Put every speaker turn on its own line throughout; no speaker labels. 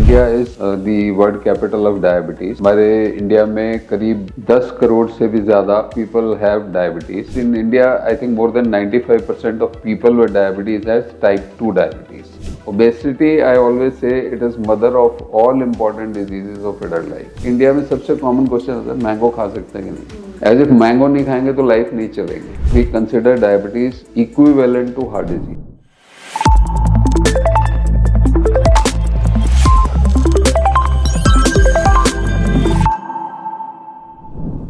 India is the world capital of diabetes. हमारे India में करीब 10 करोड़ से भी ज्यादा people have diabetes. In India I think more than 95% of people with diabetes has type 2 diabetes. Obesity, I always say, it is mother of all important diseases of adult life. India में सबसे common question होता है mango खा सकते हैं कि नहीं। As if mango नहीं खाएंगे तो लाइफ नहीं चलेगी। We consider diabetes equivalent to heart disease.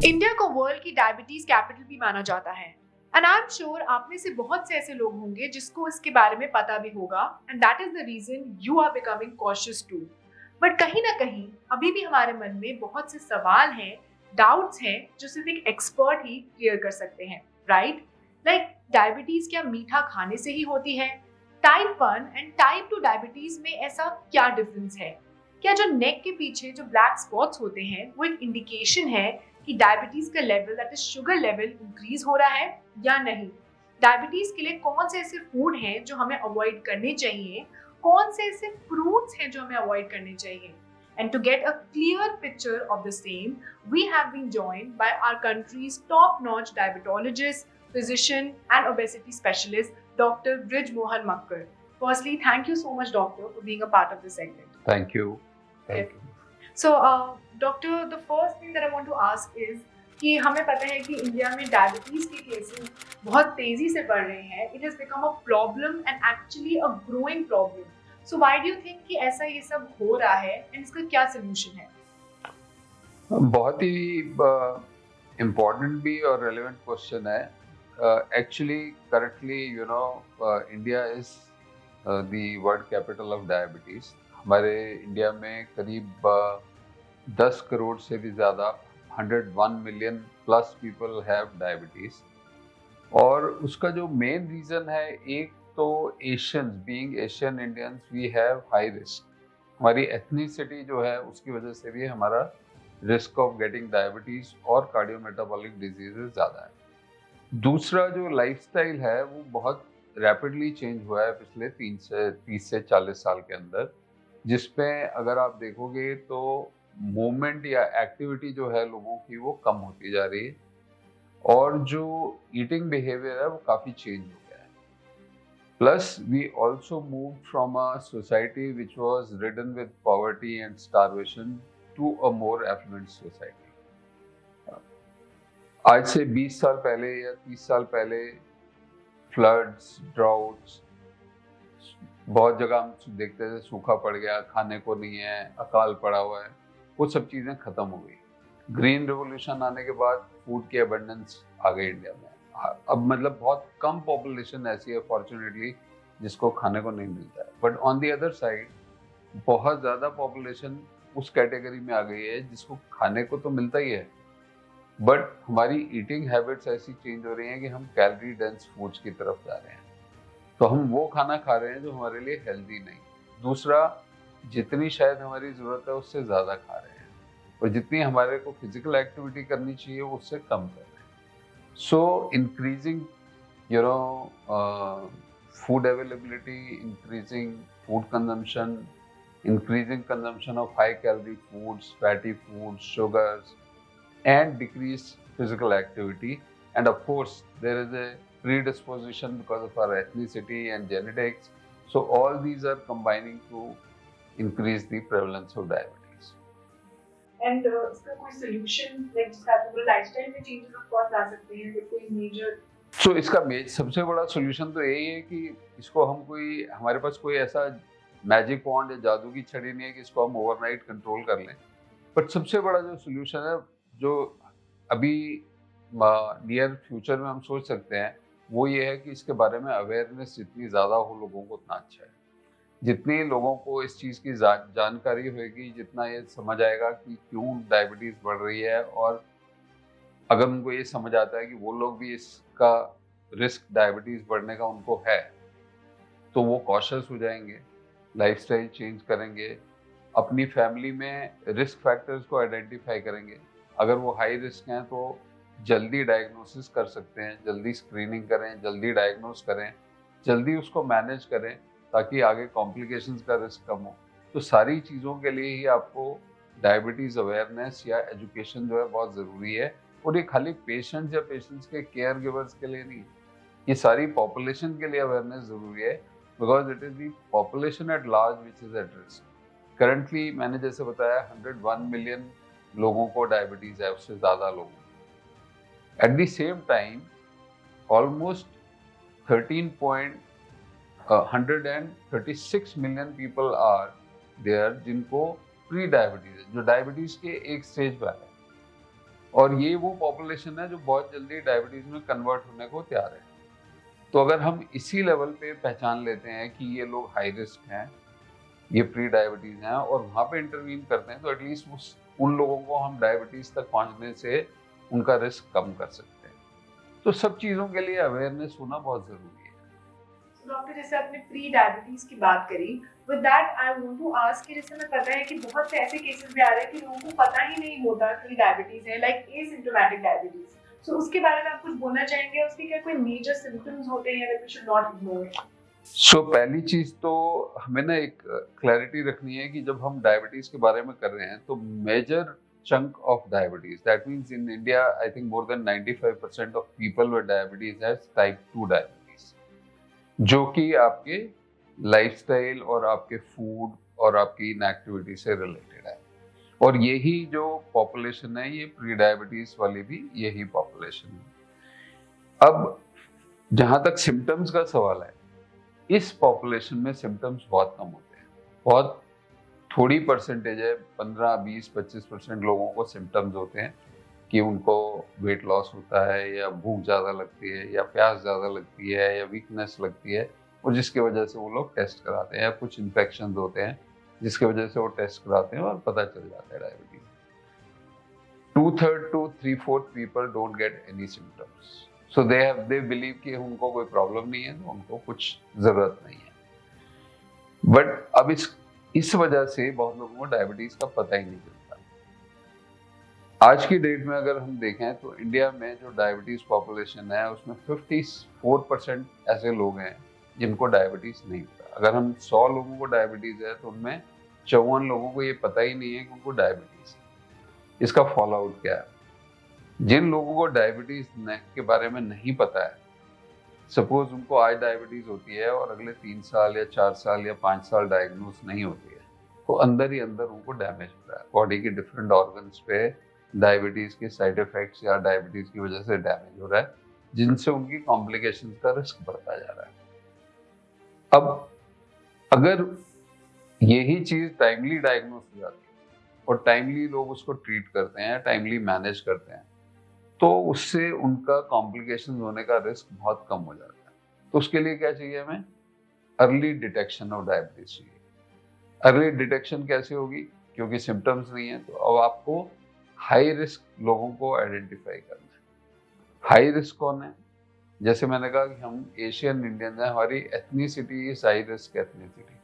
India को वर्ल्ड की डायबिटीज कैपिटल भी माना जाता है एंड आई एम श्योर आप में से बहुत से ऐसे लोग होंगे जिसको इसके बारे में पता भी होगा and that is the reason you are becoming cautious too. But कहीं ना कहीं अभी भी हमारे मन में बहुत से सवाल हैं, डाउट्स हैं जो सिर्फ एक एक्सपर्ट ही क्लियर कर सकते हैं, राइट? लाइक डायबिटीज क्या मीठा खाने से ही होती है? टाइप 1 एंड टाइप 2 डायबिटीज में ऐसा क्या डिफरेंस है? क्या जो नेक के पीछे जो ब्लैक स्पॉट्स होते हैं वो एक इंडिकेशन है कि डायबिटीज का level that is sugar level increase हो रहा है या नहीं? डायबिटीज के लिए कौन से ऐसे फूड हैं जो हमें अवॉइड करने चाहिए, कौन से ऐसे फ्रूट्स हैं जो हमें अवॉइड करने चाहिए? And to get a clear picture of the same, we have been joined by our country's top-notch diabetologist, physician and obesity specialist, Dr. Brij Mohan Makkar. Firstly, thank you so much, doctor, for being a part of this segment.
Thank you. Thank you.
So, doctor, the first thing that I want to ask is कि हमें पता है कि India में diabetes के cases बहुत तेजी से बढ़ रहे हैं। It has become a problem and actually a growing problem. So why do you think कि ऐसा ये सब हो रहा है एंड इसका क्या सलूशन है?
बहुत ही इम्पोर्टेंट भी और रेलेवेंट क्वेश्चन है। Actually currently India is the world capital of diabetes. हमारे इंडिया में करीब 10 करोड़ से भी ज़्यादा 101 million plus people have diabetes. और उसका जो मेन रीज़न है, एक तो Asians, being Asian Indians, we have high risk. हमारी एथनिसिटी जो है उसकी वजह से भी हमारा रिस्क ऑफ गेटिंग डायबिटीज और कार्डियोमेटाबॉलिक डिजीजेस ज़्यादा है। दूसरा जो लाइफस्टाइल है वो बहुत रैपिडली चेंज हुआ है पिछले 30 से 40 साल के अंदर, जिसमें अगर आप देखोगे तो मूवमेंट या एक्टिविटी जो है लोगों की वो कम होती जा रही है और जो ईटिंग बिहेवियर है वो काफ़ी चेंज हो गया है। Plus we also move from a society which was ridden with poverty and starvation to a more affluent society. आज से 20 साल पहले या 30 साल पहले फ्लड्स, ड्राउट्स, बहुत जगह हम देखते थे सूखा पड़ गया, खाने को नहीं है, अकाल पड़ा हुआ है, वो सब चीज़ें ख़त्म हो गई। ग्रीन रेवोल्यूशन आने के बाद फूड की अबंडेंस आ गई इंडिया में। अब मतलब बहुत कम पॉपुलेशन ऐसी है फॉर्चुनेटली जिसको खाने को नहीं मिलता है। But on the other side बहुत ज़्यादा पॉपुलेशन उस कैटेगरी में आ गई है जिसको खाने को तो मिलता ही है, बट हमारी ईटिंग हैबिट्स ऐसी चेंज हो रही हैं कि हम कैलोरी डेंस फूड्स की तरफ जा रहे हैं। तो हम वो खाना खा रहे हैं जो हमारे लिए हेल्दी नहीं। दूसरा, जितनी शायद हमारी ज़रूरत है उससे ज़्यादा खा रहे हैं और जितनी हमारे को फिजिकल एक्टिविटी करनी चाहिए उससे कम कर रहे हैं। सो increasing food availability, increasing food consumption, increasing consumption of high calorie foods, fatty foods, sugars, and decreased physical activity. And of course, there is a predisposition because of our ethnicity and genetics. So all these are combining to increase the prevalence of diabetes.
And इसका कोई solution like जिसका पूरा lifestyle में changes of course ला सकते हैं, but कोई major?
So इसका सबसे बड़ा solution तो यही है कि इसको हम हमारे पास कोई ऐसा मैजिक वॉन्ड या जादू की छड़ी नहीं है कि इसको हम ओवरनाइट कंट्रोल कर लें। बट सबसे बड़ा जो सोल्यूशन है जो अभी नियर फ्यूचर में हम सोच सकते हैं वो ये है कि इसके बारे में अवेयरनेस जितनी ज़्यादा हो लोगों को उतना अच्छा है। जितनी लोगों को इस चीज़ की जानकारी होगी, जितना ये समझ आएगा कि क्यों डायबिटीज़ बढ़ रही है, और अगर उनको ये समझ आता है कि वो लोग भी इसका रिस्क डायबिटीज़ बढ़ने का उनको है, तो वो कॉशियस हो जाएंगे, लाइफस्टाइल चेंज करेंगे, अपनी फैमिली में रिस्क फैक्टर्स को आइडेंटिफाई करेंगे। अगर वो हाई रिस्क हैं तो जल्दी डायग्नोसिस कर सकते हैं, जल्दी स्क्रीनिंग करें, जल्दी डायग्नोस करें, जल्दी उसको मैनेज करें ताकि आगे कॉम्प्लिकेशंस का रिस्क कम हो। तो सारी चीज़ों के लिए ही आपको डायबिटीज़ अवेयरनेस या एजुकेशन जो है बहुत ज़रूरी है। और ये खाली पेशेंट्स या पेशेंट्स के केयर गिवर्स के लिए नहीं, ये सारी पॉपुलेशन के लिए अवेयरनेस ज़रूरी है, because it is the population at large which is at risk. Currently मैंने जैसे बताया 101 मिलियन लोगों को डायबिटीज़ है, उससे ज़्यादा लोगों को। At the same time almost 136 million people are there जिनको प्री डायबिटीज है, जो डायबिटीज के एक स्टेज पर है। और ये वो पॉपुलेशन है जो बहुत जल्दी डायबिटीज में कन्वर्ट होने को तैयार है। तो अगर हम इसी लेवल पे पहचान लेते हैं कि ये लोग हाई रिस्क हैं, ये प्री डायबिटीज हैं, और वहाँ पे इंटरवीन करते हैं, तो एटलीस्ट उन लोगों को हम डायबिटीज तक पहुँचने से उनका रिस्क कम कर सकते हैं। तो सब चीज़ों के लिए अवेयरनेस होना बहुत ज़रूरी है।
डॉक्टर, जैसे आपने प्री डायबिटीज की बात करी, with that I want to ask कि जैसे हमें पता है कि बहुत से ऐसे केसेस भी आ रहे हैं कि लोगों को पता ही नहीं होता कि डायबिटीज है, लाइक एसिम्प्टोमेटिक डायबिटीज। सो उसके बारे में आप कुछ बोलना चाहेंगे? उसके क्या कोई मेजर सिम्पटम्स होते हैं that we should not ignore?
So पहली चीज तो हमें ना एक क्लैरिटी रखनी है कि जब हम डायबिटीज के बारे में कर रहे हैं तो major chunk of diabetes, that means in India I think more than 95% of people with diabetes has type 2 diabetes, जो कि आपके लाइफस्टाइल और आपके फूड और आपकी इनएक्टिविटी से रिलेटेड है। और यही जो पॉपुलेशन है, ये प्री डायबिटीज वाली भी यही पॉपुलेशन है। अब जहां तक सिम्टम्स का सवाल है, इस पॉपुलेशन में सिम्टम्स बहुत कम होते हैं, बहुत थोड़ी परसेंटेज है, 15, 20, 25% लोगों को सिम्टम्स होते हैं कि उनको वेट लॉस होता है, या भूख ज़्यादा लगती है, या प्यास ज़्यादा लगती है, या वीकनेस लगती है, और जिसकी वजह से वो लोग टेस्ट कराते हैं, या कुछ इन्फेक्शन होते हैं जिसकी वजह से वो टेस्ट कराते हैं और पता चल जाता है diabetes. 2/3 to 3/4 people don't get any symptoms, so they believe कि उनको कोई प्रॉब्लम नहीं है, तो उनको कुछ ज़रूरत नहीं है। बट अब इस वजह से बहुत लोगों को डायबिटीज का पता ही नहीं चलता। आज की डेट में अगर हम देखें तो इंडिया में जो डायबिटीज पॉपुलेशन है उसमें 54% ऐसे लोग हैं जिनको डायबिटीज नहीं होता। अगर हम 100 लोगों को डायबिटीज है तो उनमें 54 लोगों को ये पता ही नहीं है कि उनको डायबिटीज है। इसका फॉल आउट क्या है? जिन लोगों को डायबिटीज के बारे में नहीं पता है, सपोज उनको आज डायबिटीज होती है और अगले 3 साल या 4 साल या 5 साल डायग्नोज नहीं होती है, तो अंदर ही अंदर उनको डैमेज हो रहा है। बॉडी के डिफरेंट ऑर्गन्स पे डायबिटीज के साइड इफेक्ट्स या डायबिटीज की वजह से डैमेज हो रहा है, जिनसे उनकी कॉम्प्लिकेशंस का रिस्क बढ़ता जा रहा है। अब अगर यही चीज टाइमली डायग्नोज हो जाती है और टाइमली लोग उसको ट्रीट करते हैं, टाइमली मैनेज करते हैं, तो उससे उनका कॉम्प्लिकेशंस होने का रिस्क बहुत कम हो जाता है। तो उसके लिए क्या चाहिए हमें? अर्ली डिटेक्शन ऑफ डायबिटीज चाहिए। अर्ली डिटेक्शन कैसे होगी? क्योंकि सिम्टम्स नहीं है, तो अब आपको हाई रिस्क लोगों को आइडेंटिफाई करना है। हाई रिस्क कौन है? जैसे मैंने कहा कि हम एशियन इंडियंस हैं, हमारी ethnicity is high risk ethnicity.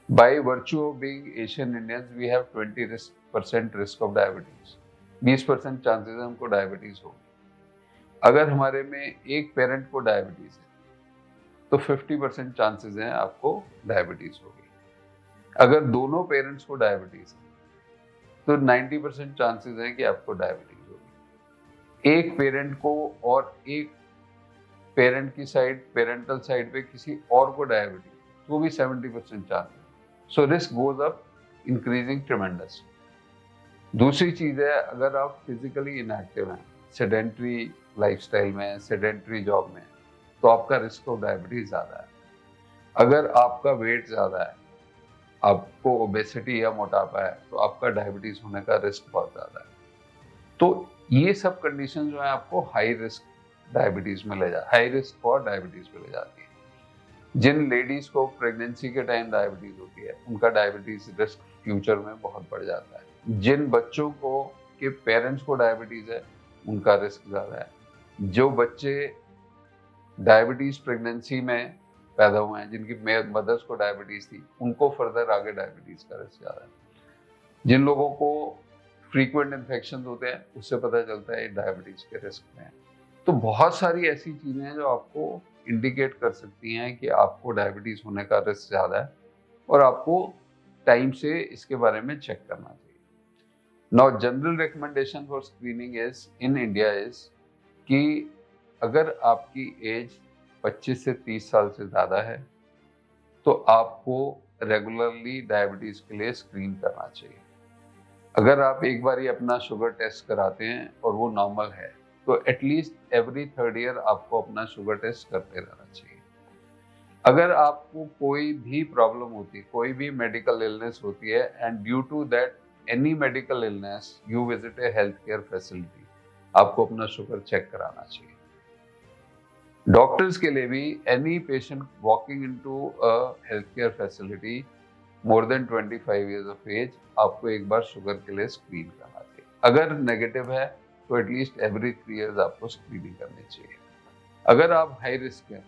By virtue of being Asian Indians we have 20% risk of diabetes. 20% chances है हमको डायबिटीज होगी। अगर हमारे में एक पेरेंट को डायबिटीज है तो 50% चांसेस हैं आपको डायबिटीज होगी। अगर दोनों पेरेंट्स को डायबिटीज है तो 90% चांसेस हैं कि आपको डायबिटीज होगी। एक पेरेंट को और एक पेरेंट की साइड, पेरेंटल साइड पे किसी और को डायबिटीज, तो भी 70% chances. So risk goes up, increasing ट्रेमेंडस। दूसरी चीज है, अगर आप फिजिकली इनएक्टिव हैं, सेडेंट्री लाइफस्टाइल में, सेडेंट्री जॉब में, तो आपका रिस्क ऑफ डायबिटीज ज्यादा है। अगर आपका वेट ज्यादा है, आपको ओबेसिटी या मोटापा है, तो आपका डायबिटीज होने का रिस्क बहुत ज्यादा है। तो ये सब कंडीशन जो है आपको हाई रिस्क डायबिटीज में ले हाई रिस्क फॉर डायबिटीज में ले जाती है। जिन लेडीज को प्रेगनेंसी के टाइम डायबिटीज होती है, उनका डायबिटीज रिस्क फ्यूचर में बहुत बढ़ जाता है। जिन बच्चों को के पेरेंट्स को डायबिटीज है, उनका रिस्क ज्यादा है। जो बच्चे डायबिटीज प्रेगनेंसी में पैदा हुए हैं, जिनकी मदर्स को डायबिटीज थी, उनको फर्दर आगे डायबिटीज का रिस्क ज्यादा है। जिन लोगों को फ्रीक्वेंट इन्फेक्शन होते हैं, उससे पता चलता है डायबिटीज के रिस्क में है। तो बहुत सारी ऐसी चीजें हैं जो आपको इंडिकेट कर सकती हैं कि आपको डायबिटीज होने का रिस्क ज्यादा है, और आपको टाइम से इसके बारे में चेक करना चाहिए। Now general recommendation for screening is in India is कि अगर आपकी एज 25 से 30 साल से ज़्यादा है तो आपको रेगुलरली डायबिटीज़ के लिए स्क्रीन करना चाहिए। अगर आप एक बार ही अपना शुगर टेस्ट कराते हैं और वो नॉर्मल है तो एटलीस्ट एवरी 3rd ईयर आपको अपना शुगर टेस्ट करते रहना चाहिए। अगर आपको कोई भी प्रॉब्लम होती है, कोई भी मेडिकल इलनेस होती है and due to that any medical illness you visit a health care facility, आपको अपना शुगर चेक कराना चाहिए। डॉक्टर्स के लिए भी any patient walking into a health care facility more than 25 years of age, आपको एक बार शुगर के लिए स्क्रीन करना चाहिए। अगर नेगेटिव है तो एटलीस्ट एवरी 3 ईयर्स आपको स्क्रीनिंग करनी चाहिए। अगर आप हाई रिस्क हैं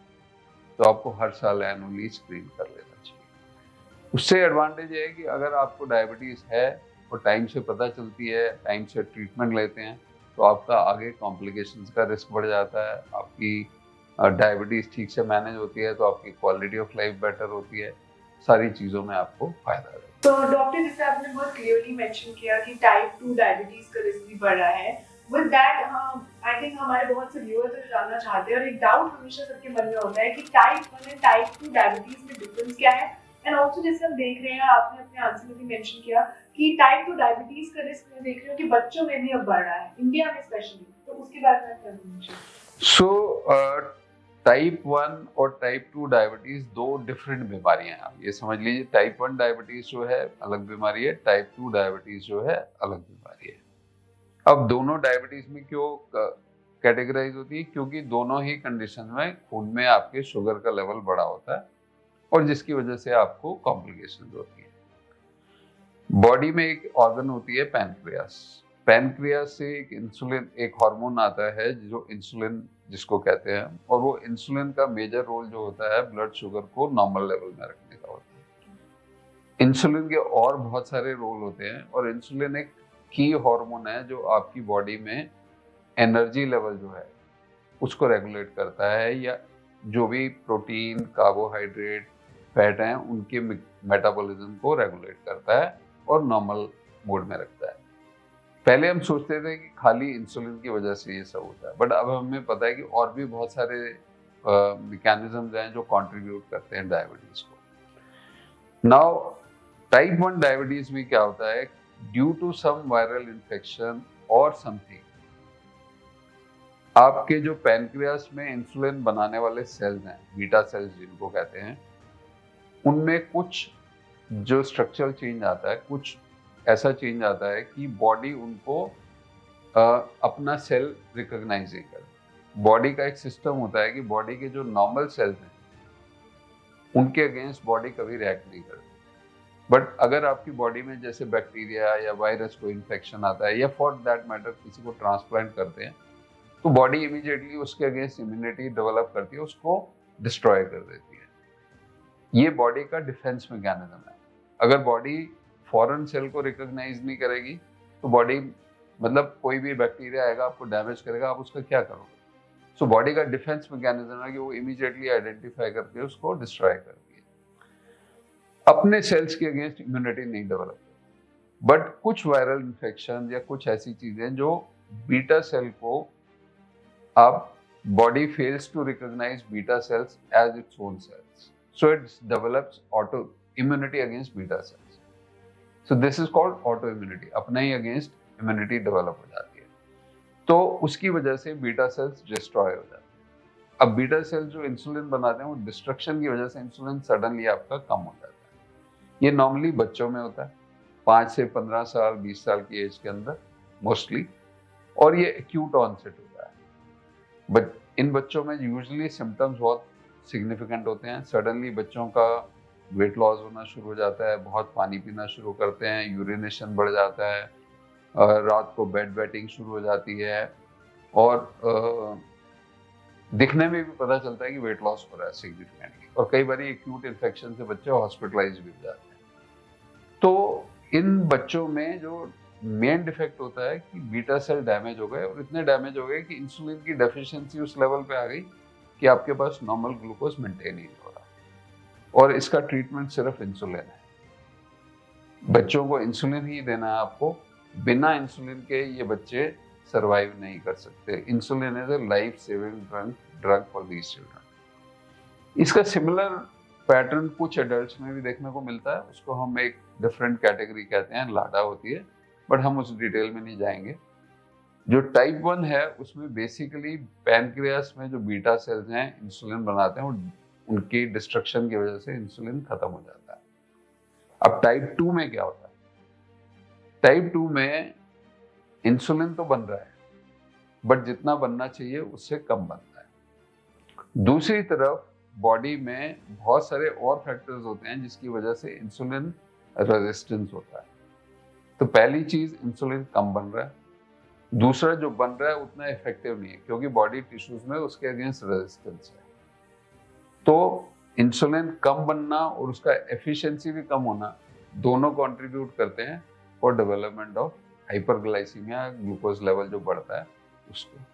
तो आपको हर साल एनुअली स्क्रीन कर लेना चाहिए। उससे एडवांटेज ये है कि अगर आपको डायबिटीज़ है और टाइम से पता चलती है, टाइम से ट्रीटमेंट लेते हैं, तो आपका आगे कॉम्प्लिकेशंस का रिस्क बढ़ जाता है। आपकी डायबिटीज़ ठीक से मैनेज होती है तो आपकी क्वालिटी ऑफ लाइफ बेटर होती है। सारी चीज़ों में आपको फायदा है।
तो डॉक्टर, जैसे आपने बहुत क्लियरली मेंशन किया कि टाइप 2 डायबिटीज का रिस्क भी बढ़ रहा है। विद दैट आई थिंक हमारे बहुत से व्यूअर्स जानना चाहते हैं और एक डाउट हमेशा सबके मन में होता है कि टाइप 1 एंड टाइप 2 डायबिटीज में डिफरेंस क्या है। एंड ऑल्सो जैसे हम देख रहे हैं, आपने अपने आंसर में भी मेंशन किया कि टाइप 2 डायबिटीज का रिस्क मैं देख रही हूँ कि बच्चों में भी अब बढ़ रहा है, इंडिया में स्पेशली। तो उसके बारे में क्या
सो टाइप 1 और टाइप 2 डायबिटीज दो डिफरेंट बीमारियां हैं। आप ये समझ लीजिए, टाइप 1 डायबिटीज जो है अलग बीमारी है, टाइप 2 डायबिटीज जो है अलग बीमारी है। अब दोनों डायबिटीज में क्यों कैटेगराइज होती है? क्योंकि दोनों ही कंडीशन में खून में आपके शुगर का लेवल बढ़ा होता है और जिसकी वजह से आपको कॉम्प्लिकेशन होती है। बॉडी में एक ऑर्गन होती है पैनक्रियास। पैनक्रियास से एक इंसुलिन, एक हार्मोन आता है जो इंसुलिन जिसको कहते हैं, और वो इंसुलिन का मेजर रोल जो होता है ब्लड शुगर को नॉर्मल लेवल में रखने का होता है। इंसुलिन के और बहुत सारे रोल होते हैं और इंसुलिन एक की हार्मोन है जो आपकी बॉडी में एनर्जी लेवल जो है उसको रेगुलेट करता है, या जो भी प्रोटीन, कार्बोहाइड्रेट, फैट हैं उनके मेटाबॉलिज्म को रेगुलेट करता है और नॉर्मल मोड में रखता है। पहले हम सोचते थे कि खाली इंसुलिन की वजह से ये सब होता है, बट अब हमें पता है कि और भी बहुत सारे मैकेनिज्म्स हैं जो कंट्रीब्यूट करते हैं डायबिटीज को। नाउ टाइप 1 डायबिटीज में क्या होता है, due to some viral infection और समथिंग, आपके जो पैनक्रियास में इंसुलिन बनाने वाले सेल्स हैं, बीटा सेल्स जिनको कहते हैं, उनमें कुछ जो स्ट्रक्चरल चेंज आता है, कुछ ऐसा चेंज आता है कि बॉडी उनको अपना सेल रिकॉग्नाइज नहीं करती। बॉडी का एक सिस्टम होता है कि बॉडी के जो नॉर्मल सेल्स हैं उनके अगेंस्ट बॉडी कभी रिएक्ट नहीं करती, बट अगर आपकी बॉडी में जैसे बैक्टीरिया या वायरस को इन्फेक्शन आता है या फॉर दैट मैटर किसी को ट्रांसप्लांट करते हैं, तो बॉडी इमीडिएटली उसके अगेंस्ट इम्यूनिटी डेवलप करती है, उसको डिस्ट्रॉय कर देती है। ये बॉडी का डिफेंस मैकेनिज्म है। अगर बॉडी फॉरेन सेल को रिकॉग्नाइज नहीं करेगी तो बॉडी, मतलब कोई भी बैक्टीरिया आएगा आपको डैमेज करेगा, आप उसका क्या करोगे? सो बॉडी का डिफेंस मैकेनिज्म है कि वो इमीडिएटली आइडेंटिफाई करके उसको डिस्ट्रॉय करती है, अपने सेल्स के अगेंस्ट इम्यूनिटी नहीं डेवलप करती। बट कुछ वायरल इन्फेक्शन या कुछ ऐसी चीजें जो बीटा सेल को, आप body fails to recognise beta cells as its own cells, so it develops auto immunity against beta cells. So this is called autoimmunity, अपने ही अगेंस्ट इम्यूनिटी डेवलप हो जाती है, तो उसकी वजह से बीटा सेल्स डिस्ट्रॉय हो जाते हैं। अब बीटा सेल जो इंसुलिन बनाते हैं, वो डिस्ट्रक्शन की वजह से इंसुलिन सडनली आपका कम हो जाता है। ये नॉर्मली बच्चों में होता है, 5 से 15 साल 20 साल की एज के अंदर मोस्टली, और ये एक्यूट ऑनसेट होता है। बट इन बच्चों में यूजुअली सिम्टम्स बहुत सिग्निफिकेंट होते हैं। सडनली बच्चों का वेट लॉस होना शुरू हो जाता है, बहुत पानी पीना शुरू करते हैं, यूरिनेशन बढ़ जाता है, रात को बेड वेटिंग शुरू हो जाती है, और दिखने में भी पता चलता है कि वेट लॉस हो रहा है सिग्निफिकेंटली, और कई बार एक्यूट इन्फेक्शन से बच्चे हॉस्पिटलाइज भी हो जाते हैं। तो इन बच्चों में जो मेन डिफेक्ट होता है कि बीटा सेल डैमेज हो गए, और इतने डैमेज हो गए कि इंसुलिन की डेफिशिएंसी उस लेवल पे आ गई कि आपके पास नॉर्मल ग्लूकोज मेंटेन ही नहीं हो रहा, और इसका ट्रीटमेंट सिर्फ इंसुलिन है। बच्चों को इंसुलिन ही देना है आपको, बिना इंसुलिन के ये बच्चे सरवाइव नहीं कर सकते। Insulin is a life saving drug for these children. इसका सिमिलर पैटर्न कुछ एडल्ट्स में भी देखने को मिलता है, उसको हम एक डिफरेंट कैटेगरी कहते हैं, लाडा होती है, बट हम उस डिटेल में नहीं जाएंगे। जो टाइप 1 है उसमें बेसिकली पैनक्रियास में जो बीटा सेल्स हैं इंसुलिन बनाते हैं, उनकी डिस्ट्रक्शन की वजह से इंसुलिन खत्म हो जाता है। अब टाइप 2 में क्या होता है? टाइप 2 में इंसुलिन तो बन रहा है, बट जितना बनना चाहिए उससे कम बनता है। दूसरी तरफ बॉडी में बहुत सारे और फैक्टर्स होते हैं जिसकी वजह से इंसुलिन रेजिस्टेंस होता है। तो पहली चीज, इंसुलिन कम बन रहा है। दूसरा, जो बन रहा है उतना इफेक्टिव नहीं है क्योंकि बॉडी टिश्यूज में उसके अगेंस्ट रेजिस्टेंस है। तो इंसुलिन कम बनना और उसका एफिशिएंसी भी कम होना, दोनों कंट्रीब्यूट करते हैं for development of hyperglycaemia, glucose level जो बढ़ता है उसको।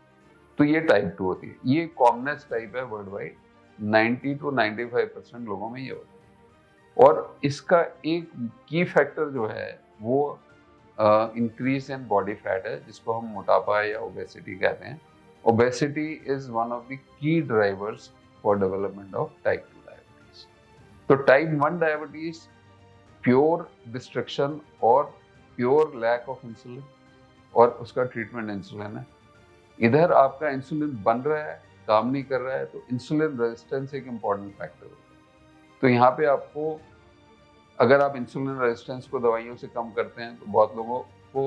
तो ये टाइप 2 होती है। ये कॉमनेस्ट टाइप है वर्ल्ड वाइड, 90 to 95% लोगों में ये होता है। और इसका एक की फैक्टर जो है वो इंक्रीज इन बॉडी फैट है, जिसको हम मोटापा या ओबेसिटी कहते हैं। Obesity is one of the key drivers for development of type 2 diabetes. तो टाइप 1 डायबिटीज प्योर डिस्ट्रक्शन और प्योर लैक ऑफ इंसुलिन, और उसका ट्रीटमेंट इंसुलिन है। इधर आपका इंसुलिन बन रहा है, काम नहीं कर रहा है, तो इंसुलिन रेजिस्टेंस एक इम्पॉर्टेंट फैक्टर होता है। तो यहाँ पे आपको, अगर आप इंसुलिन रेजिस्टेंस को दवाइयों से कम करते हैं तो बहुत लोगों को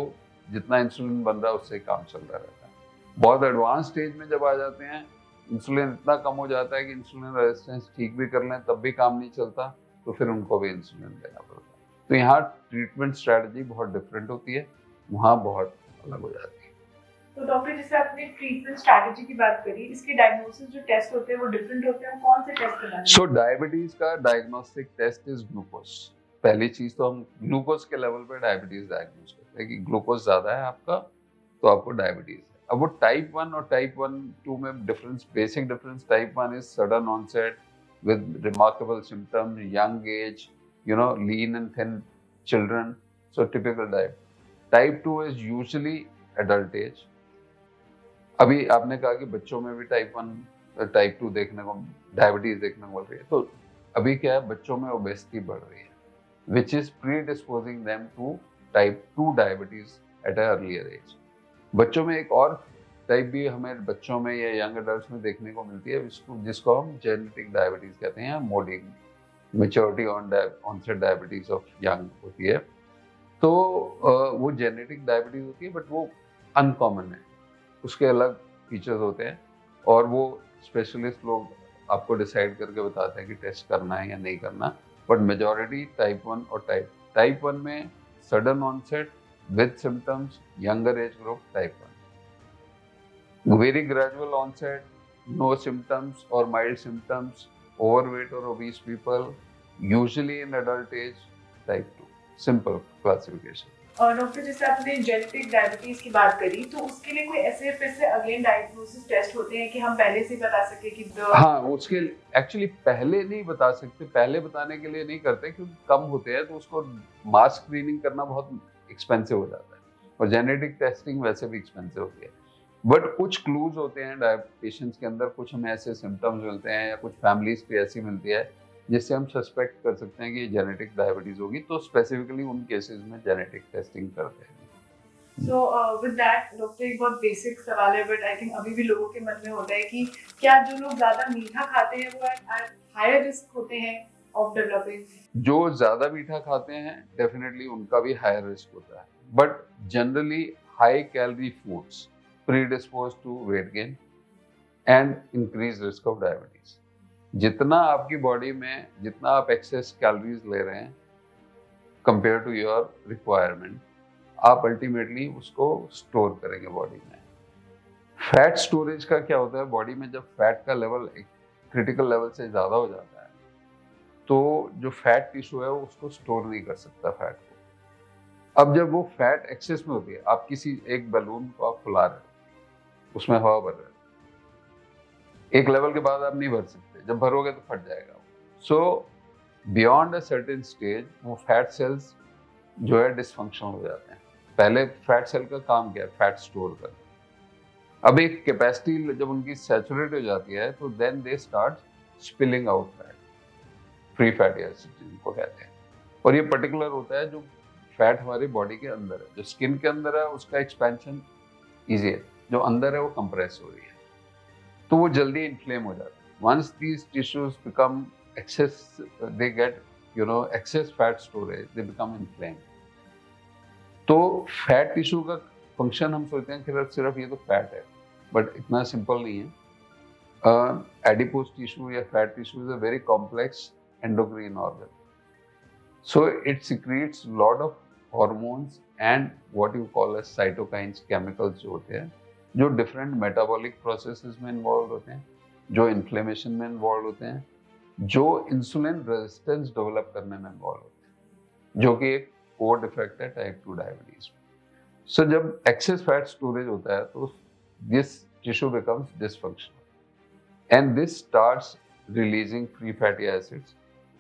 जितना इंसुलिन बन रहा है उससे काम चल रहा रहता है। बहुत एडवांस स्टेज में जब आ जाते हैं, इंसुलिन इतना कम हो जाता है कि इंसुलिन रेजिस्टेंस ठीक भी कर लें तब भी काम नहीं चलता, तो फिर उनको भी इंसुलिन देना पड़ता है। तो यहाँ ट्रीटमेंट स्ट्रैटेजी बहुत डिफरेंट होती है, वहाँ बहुत अलग हो जाती है।
तो डॉक्टर, जैसे आपने ट्रीटमेंट स्ट्रैटेजी की बात करी, इसके डायग्नोसिस जो टेस्ट होते हैं वो डिफरेंट होते हैं, कौन से टेस्ट कराने हैं?
सो डायबिटीज का डायग्नोस्टिक टेस्ट इज ग्लूकोज। पहली चीज तो हम ग्लूकोज के लेवल पे डायबिटीज डायग्नोस करते हैं कि ग्लूकोज ज्यादा है आपका तो आपको डायबिटीज है। अब वो टाइप 1 और टाइप 2 में difference, basic difference, type 1 is sudden onset with remarkable symptom, young age, lean and thin children, so typical diabetes. Type 2 is usually adult age. अभी आपने कहा कि बच्चों में भी टाइप 1 टाइप 2 देखने को, डायबिटीज देखने को मिल रही है, तो अभी क्या है, बच्चों में ओबेसिटी बढ़ रही है, which is predisposing them to type 2 diabetes at an earlier age. बच्चों में एक और टाइप भी हमें बच्चों में या यंग एडल्ट्स में देखने को मिलती है, जिसको हम जेनेटिक डायबिटीज कहते हैं, मोडिंग, maturity onset diabetes of young होती है। तो वो जेनेटिक डायबिटीज होती है, बट वो अनकॉमन है, उसके अलग फीचर्स होते हैं और वो स्पेशलिस्ट लोग आपको डिसाइड करके बताते हैं कि टेस्ट करना है या नहीं करना। बट मेजॉरिटी टाइप 1 और टाइप 1 में sudden onset with symptoms, younger age group type 1, very gradual onset, no symptoms और माइल्ड सिम्टम्स, ओवरवेट और obese people, usually in adult age, type 2। Simple classification.
और डॉक्टर, जैसे आपने जेनेटिक डायबिटीज की बात करी, तो उसके लिए कोई ऐसे फिर से अगेन डायग्नोसिस टेस्ट होते हैं कि हम पहले से बता सके कि
हाँ, उसके एक्चुअली पहले नहीं बता सकते, पहले बताने के लिए नहीं करते क्योंकि कम होते हैं, तो उसको मास स्क्रीनिंग करना बहुत एक्सपेंसिव हो जाता है और जेनेटिक टेस्टिंग वैसे भी एक्सपेंसिव होती है। बट कुछ क्लूज होते हैं पेशेंट्स के अंदर, कुछ हमें ऐसे सिम्टम्स मिलते हैं या कुछ फैमिलीज की ऐसी मिलती है जिससे हम सस्पेक्ट कर सकते हैं कि जेनेटिक डायबिटीज होगी, तो स्पेसिफिकली उन केसेस में जेनेटिक टेस्टिंग करते हैं।
So with that, डॉक्टर, एक बहुत बेसिक सवाल है, बट आई थिंक अभी भी लोगों के मन में होता है कि क्या जो लोग ज्यादा मीठा खाते हैं वो हायर रिस्क होते हैं ऑफ डेवलपिंग?
जो ज्यादा मीठा खाते हैं डेफिनेटली उनका भी हायर रिस्क होता है, but generally high calorie foods predispose to weight gain and increase risk of diabetes. जितना आपकी बॉडी में, जितना आप एक्सेस कैलोरीज ले रहे हैं कंपेयर टू योर रिक्वायरमेंट, आप अल्टीमेटली उसको स्टोर करेंगे बॉडी में। फैट स्टोरेज का क्या होता है, बॉडी में जब फैट का लेवल एक क्रिटिकल लेवल से ज़्यादा हो जाता है तो जो फैट टिश्यू है वो उसको स्टोर नहीं कर सकता फैट को। अब जब वो फैट एक्सेस में होती है, आप किसी एक बैलून को आप फुला रहे हो, उसमें हवा भर रहे हो, एक लेवल के बाद आप नहीं भर सकते, जब भरोगे तो फट जाएगा। सो बियॉन्ड अ सर्टेन स्टेज वो फैट सेल्स जो है डिसफंक्शनल हो जाते हैं। पहले फैट सेल का काम क्या है? फैट स्टोर करना। अब एक कैपेसिटी जब उनकी सैचुरेट हो जाती है तो then they start spilling out fat, free fatty acid जिनको कहते हैं। और ये पर्टिकुलर होता है जो फैट हमारी बॉडी के अंदर है। जो स्किन के अंदर है उसका एक्सपेंशन ईजी है, जो अंदर है वो कंप्रेस हो रही है, तो वो जल्दी इन्फ्लेम हो जाता है। Once these tissues become excess, they get excess fat storage, they become inflame. तो फैट टिश्यू का फंक्शन हम सोचते हैं कि सिर्फ ये तो फैट है, बट इतना सिंपल नहीं है। एडिपोज टिश्यू या fat tissue is a very complex endocrine organ, so it secretes lot of hormones and what you call as cytokines, chemicals जो होते हैं, जो different metabolic processes में involved होते हैं, जो inflammation में involved होते हैं, जो insulin resistance develop करने में involved होते हैं, जो कि एक core defect है type 2 diabetes में। So जब excess fat storage होता है तो this tissue becomes dysfunctional and this starts releasing free fatty acids।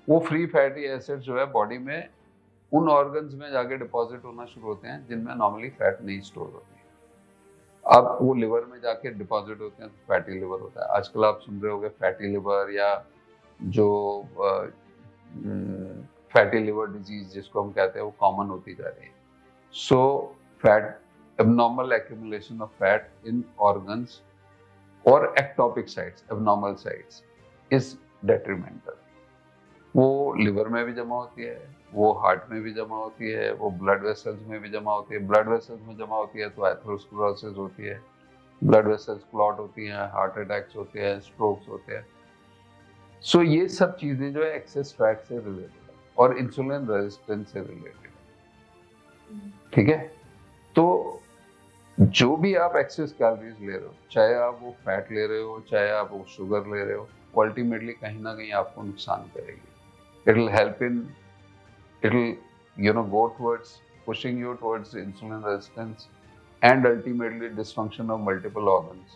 वो फ्री फैटी एसिड जो है बॉडी में उन ऑर्गन्स में जाके डिपॉजिट होना शुरू होते हैं जिनमें नॉर्मली फैट नहीं स्टोर होती है। अब वो लिवर में जाके डिपॉजिट होते हैं तो फैटी लिवर होता है। आजकल आप सुन रहे होंगे फैटी लिवर या जो फैटी लिवर डिजीज जिसको हम कहते हैं वो कॉमन होती जा रही है। So fat, abnormal accumulation of fat in organs और ectopic sites, abnormal sites is detrimental. वो लिवर में भी जमा होती है, वो हार्ट में भी जमा होती है, वो ब्लड वेसल्स में भी जमा होती है। ब्लड वेसल्स में जमा होती है तो एथेरोस्क्लेरोसिस होती है, ब्लड वेसल्स क्लॉट होती हैं, हार्ट अटैक्स होते हैं, स्ट्रोक्स होते हैं। सो ये सब चीजें जो है एक्सेस फैट से रिलेटेड है और इंसुलिन रेजिस्टेंस से रिलेटेड है। ठीक है, तो जो भी आप एक्सेस कैलोरीज ले रहे हो, चाहे आप वो फैट ले रहे हो, चाहे आप वो शुगर ले रहे हो, अल्टीमेटली कहीं ना कहीं आपको नुकसान करेगी। It will help in, it will go towards pushing you towards insulin resistance and ultimately dysfunction of multiple organs.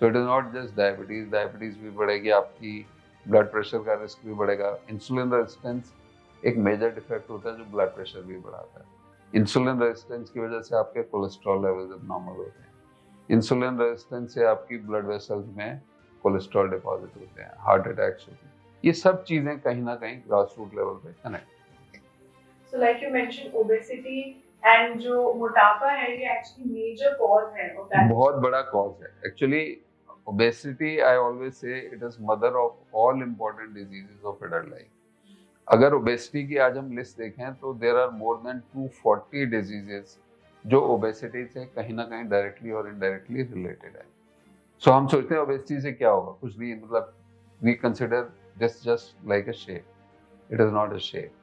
So it is not just diabetes, diabetes भी बढ़ेगी, आपकी ब्लड प्रेशर का रिस्क भी बढ़ेगा। इंसुलिन रेजिस्टेंस एक major defect होता है जो ब्लड प्रेशर भी बढ़ाता है। इंसुलिन रेजिस्टेंस की वजह से आपके कोलेस्ट्रॉल लेवल्स abnormal होते हैं। इंसुलिन रेजिस्टेंस से आपकी ब्लड वेसल्स में कोलेस्ट्रॉल डिपॉजिट होते हैं, हार्ट अटैक्स होते हैं। ये सब चीजें कहीं ना कहीं ग्रास रूट लेवल पे connect.
So like you mention obesity and जो मोटापा है ये एक्चुअली मेजर कॉज है ऑफ दैट।
बहुत बड़ा कॉज है actually. Obesity, I always say it is mother of all important diseases of adult life. अगर ओबेसिटी की आज हम लिस्ट देखें तो there are more than 240 diseases जो ओबेसिटी से कहीं ना कहीं डायरेक्टली और इनडायरेक्टली रिलेटेड है। सो हम सोचते हैं ओबेसिटी से क्या होगा, कुछ नहीं, मतलब we consider this just like a shape. It is not a shape.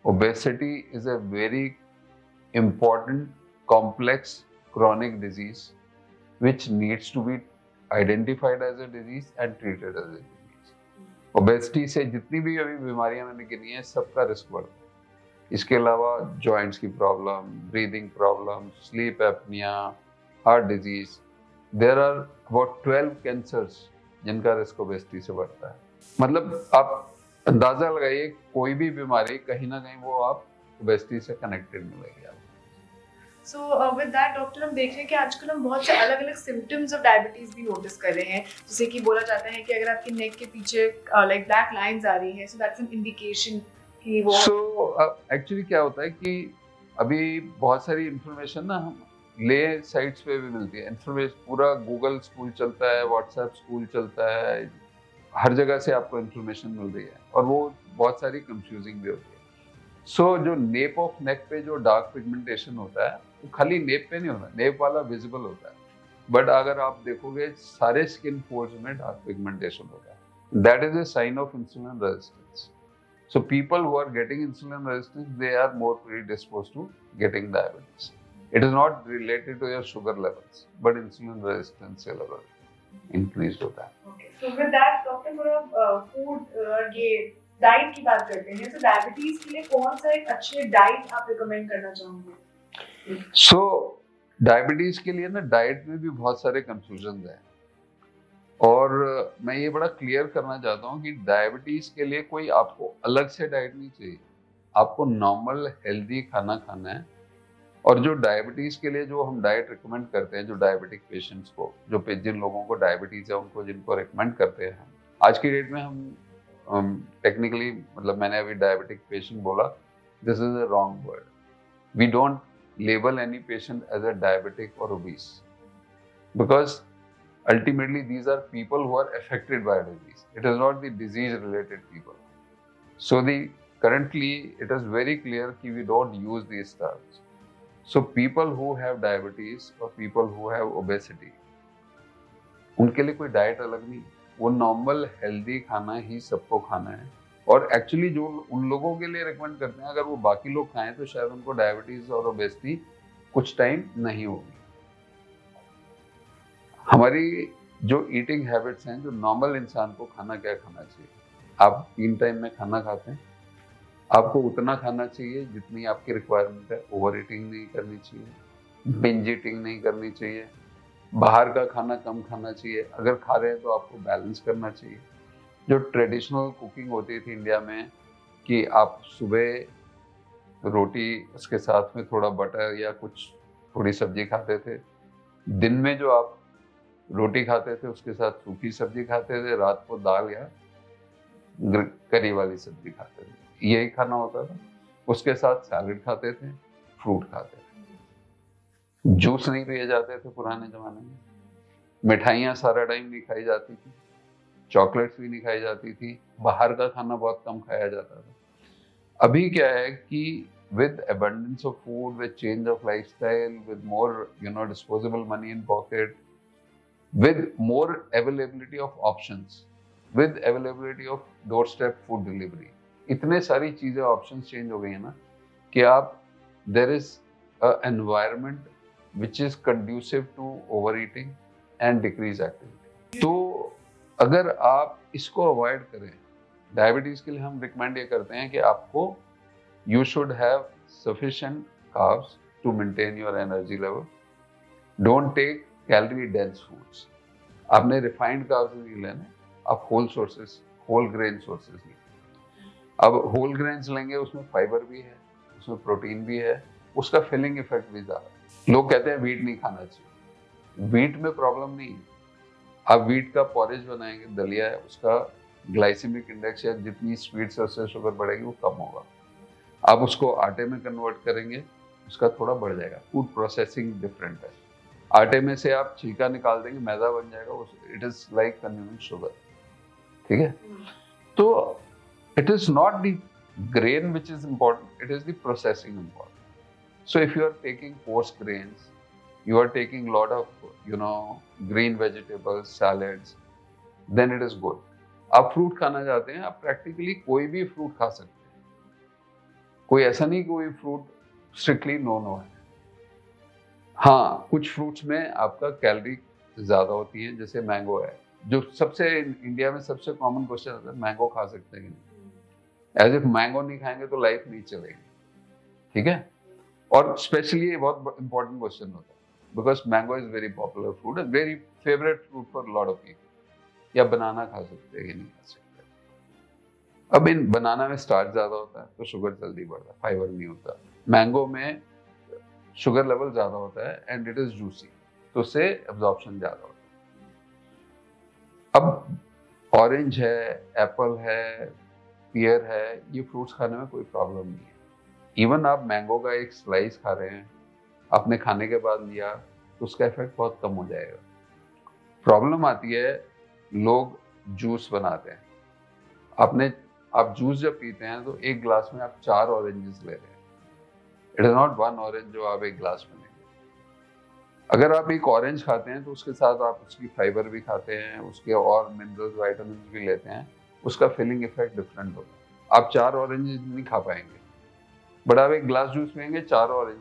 Obesity is a very important, complex, chronic disease which needs to be identified as a disease and treated as a disease. Obesity से जितनी भी अभी बीमारियां मैंने गिनी है सबका risk बढ़ता है। इसके अलावा जॉइंट्स की problem, breathing problem, sleep apnoea, heart disease, there are about 12 cancers जिनका रिस्क ओबेसिटी से बढ़ता है। मतलब आप अंदाजा लगाइए कोई भी बीमारी कहीं ना कहीं वो आप ओबेसिटी से कनेक्टेड मिलेगी आपको।
सो विद दैट डॉक्टर, हम देख रहे हैं कि आजकल हम बहुत से अलग अलग सिम्टम्स ऑफ डायबिटीज भी नोटिस कर रहे हैं। जैसे कि बोला जाता है कि अगर आपकी नेक के पीछे लाइक ब्लैक लाइंस आ रही हैं, सो दैट्स एन इंडिकेशन कि वो।
सो एक्चुअली क्या होता है कि अभी बहुत सारी इंफॉर्मेशन ना हम ले साइट्स पे भी मिलती है। इंफॉर्मेशन पूरा गूगल स्कूल चलता है, व्हाट्सएप स्कूल चलता है, हर जगह से आपको इंफॉर्मेशन मिल रही है और वो बहुत सारी कंफ्यूजिंग भी होती है। सो जो नेप ऑफ नेक पे जो डार्क पिगमेंटेशन होता है वो खाली नेप पे नहीं होता, नेप वाला विजिबल होता है, बट अगर आप देखोगे सारे स्किन पोर्स में डार्क पिगमेंटेशन होता है। That is a sign of insulin resistance. So people who are getting insulin resistance, they are more predisposed to getting diabetes. It is not related to your sugar levels, but insulin resistance level increase होता है।
Okay, so with that, doctor थोड़ा food ये diet की बात करते हैं। तो diabetes के लिए कौन सा एक अच्छे डाइट आप रिकमेंड करना चाहोगे?
सो डायबिटीज के लिए ना डाइट में भी बहुत सारे कंफ्यूजन हैं और मैं ये बड़ा क्लियर करना चाहता हूँ कि डायबिटीज के लिए कोई आपको अलग से डाइट नहीं चाहिए। आपको नॉर्मल हेल्दी खाना खाना है। और जो डायबिटीज़ के लिए जो हम डाइट रिकमेंड करते हैं, जो डायबिटिक पेशेंट्स को, जिन लोगों को डायबिटीज़ है उनको, जिनको रिकमेंड करते हैं आज की डेट में हम टेक्निकली, मतलब मैंने अभी डायबिटिक पेशेंट बोला, this is a wrong word. We don't label any patient as a diabetic or obese, because ultimately these are people who are affected by disease. It is not the disease related people. So currently it is very clear that we don't use these terms. So people who have diabetes or people who have obesity, उनके लिए कोई diet अलग नहीं, वो normal healthy खाना ही सबको खाना है। और एक्चुअली जो उन लोगों के लिए रिकमेंड करते हैं, अगर वो बाकी लोग खाएं तो शायद उनको डायबिटीज और ओबेसिटी कुछ टाइम नहीं होगी। हमारी जो ईटिंग हैबिट्स हैं, जो नॉर्मल इंसान को खाना क्या खाना चाहिए, आप 3 टाइम में खाना खाते हैं, आपको उतना खाना चाहिए जितनी आपकी रिक्वायरमेंट है। ओवर ईटिंग नहीं करनी चाहिए, बिंज ईटिंग नहीं करनी चाहिए, बाहर का खाना कम खाना चाहिए। अगर खा रहे हैं तो आपको बैलेंस करना चाहिए। जो ट्रेडिशनल कुकिंग होती थी इंडिया में, कि आप सुबह रोटी, उसके साथ में थोड़ा बटर या कुछ थोड़ी सब्जी खाते थे, दिन में जो आप रोटी खाते थे उसके साथ सूखी सब्जी खाते थे, रात को दाल या करी वाली सब्जी खाते थे, यही खाना होता था। उसके साथ सैलेड खाते थे, फ्रूट खाते थे, जूस नहीं पिए जाते थे पुराने जमाने में, मिठाइयाँ सारा टाइम नहीं खाई जाती थी, चॉकलेट्स भी नहीं खाई जाती थी, बाहर का खाना बहुत कम खाया जाता था। अभी क्या है कि with abundance of food, with change of lifestyle, with more disposable money in pocket, with more availability of options, with availability of doorstep food delivery, इतने सारी चीजें, options change हो गई है ना, कि आप there is a environment which is conducive to overeating and decrease activity. तो अगर आप इसको अवॉइड करें, डायबिटीज के लिए हम रिकमेंड ये करते हैं कि आपको you should have sufficient carbs to maintain your energy level. Don't take calorie dense foods. आपने refined carbs नहीं लेने, आप whole sources, whole grain sources लें। अब whole grains लेंगे, उसमें फाइबर भी है, उसमें प्रोटीन भी है, उसका फिलिंग इफेक्ट भी ज़्यादा है। लोग कहते हैं वीट नहीं खाना चाहिए, वीट में प्रॉब्लम नहीं है। आप वीट का पॉरेज बनाएंगे, दलिया है, उसका ग्लाइसेमिक इंडेक्स या जितनी स्वीट से उससे शुगर बढ़ेगी वो कम होगा। आप उसको आटे में कन्वर्ट करेंगे, उसका थोड़ा बढ़ जाएगा। फूड प्रोसेसिंग डिफरेंट है। आटे में से आप छिलका निकाल देंगे, मैदा बन जाएगा, it is like consuming sugar. ठीक है, तो it is not the grain which is important, it is the processing important. So if you are taking coarse grains, you are taking lot of green vegetables, salads, then it is good. आप fruit खाना चाहते हैं, आप practically कोई भी fruit खा सकते हैं, कोई ऐसा नहीं कोई फ्रूट स्ट्रिक्टली नो है। हाँ, कुछ फ्रूट्स में आपका कैलोरी ज्यादा होती है, जैसे मैंगो है, जो सबसे इंडिया में सबसे कॉमन क्वेश्चन होता है, मैंगो खा सकते हैं कि नहीं? एज इफ मैंगो नहीं खाएंगे तो लाइफ नहीं चलेगी। ठीक है, और स्पेशली ये बहुत इंपॉर्टेंट क्वेश्चन होता है, because mango is very popular fruit, very favourite fruit for lot of people. या बनाना खा सकते हैं कि नहीं खा सकते? अब इन बनाना में स्टार्च ज्यादा होता है तो शुगर जल्दी बढ़ता है, फाइबर नहीं होता। मैंगो में शुगर लेवल ज्यादा होता है एंड इट इज जूसी, तो उससे एब्जॉर्प्शन ज्यादा होता है। अब ऑरेंज है, एप्पल है, पियर है, ये फ्रूट्स खाने में कोई प्रॉब्लम नहीं है। इवन आप मैंगो का एक स्लाइस खा रहे हैं, आपने खाने के बाद लिया तो उसका इफेक्ट बहुत कम हो जाएगा। प्रॉब्लम आती है, लोग जूस बनाते हैं, आप जूस जब पीते हैं तो एक ग्लास में आप 4 ऑरेंजेस ले रहे हैं। इट इज नॉट 1 ऑरेंज जो आप एक ग्लास में लेंगे। अगर आप एक ऑरेंज खाते हैं तो उसके साथ आप उसकी फाइबर भी खाते हैं, उसके और मिनरल्स, विटामिन भी लेते हैं, उसका फिलिंग इफेक्ट डिफरेंट होगा। आप 4 ऑरेंजेस नहीं खा पाएंगे, बट आप एक ग्लास जूस पिएंगे, 4 orange,